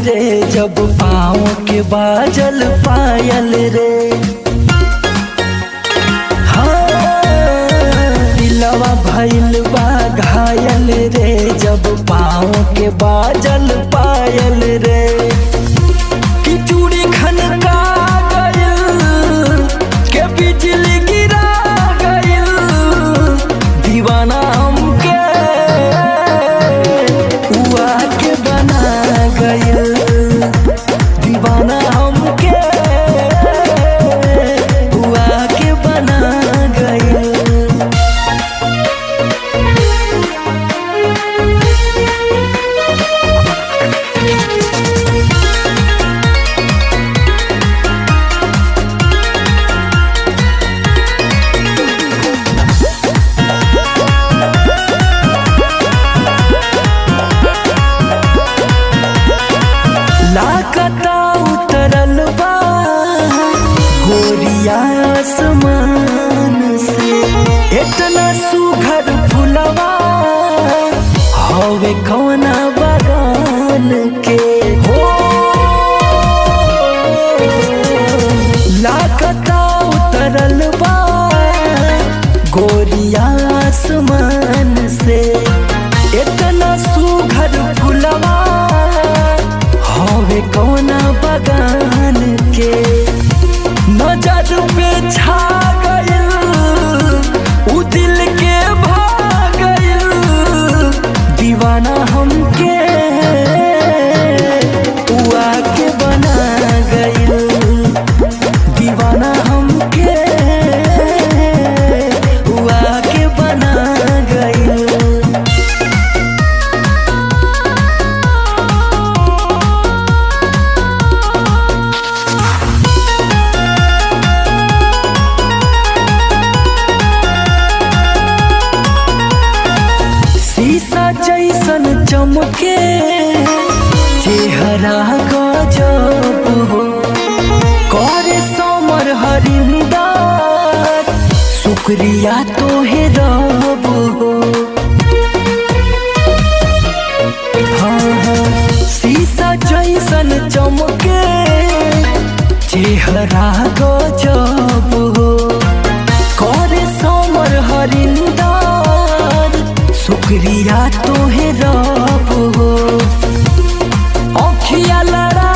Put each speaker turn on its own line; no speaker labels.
रे जब पाँव के बाजल पायल रे। हाँ दिलवा भइल बा घायल रे जब पाँव के बाजल पायल रे। कि चूड़ी खनका गइल के बिजली गिरा गइल दीवाना हमके हुआ के बना गइल दीवाना हमके हुआ के बना गइल। लाकता उतरल बा गोरिया आसमान से इतना सुघर फुलवा हवे कौना बगान के हो। लाकता उतरल बा गोरिया आसमान से इतना सुघर फुलवा हवे कौना बगान के। नजर पे छा गइल उ दिल के भा गइल दीवाना हमके हुआ के बना गइल दीवाना हमके हुआ के बना गइल। शीशा जैसन चमके चेहरा गजब हो करे समर हरिंदर शुक्रिया तोहे रब हो। हाँ शीशा जैसन चमके चेहरा गजब हो करे समर हरिंदर शुक्रिया तोहे रब हो। औखिया लड़ा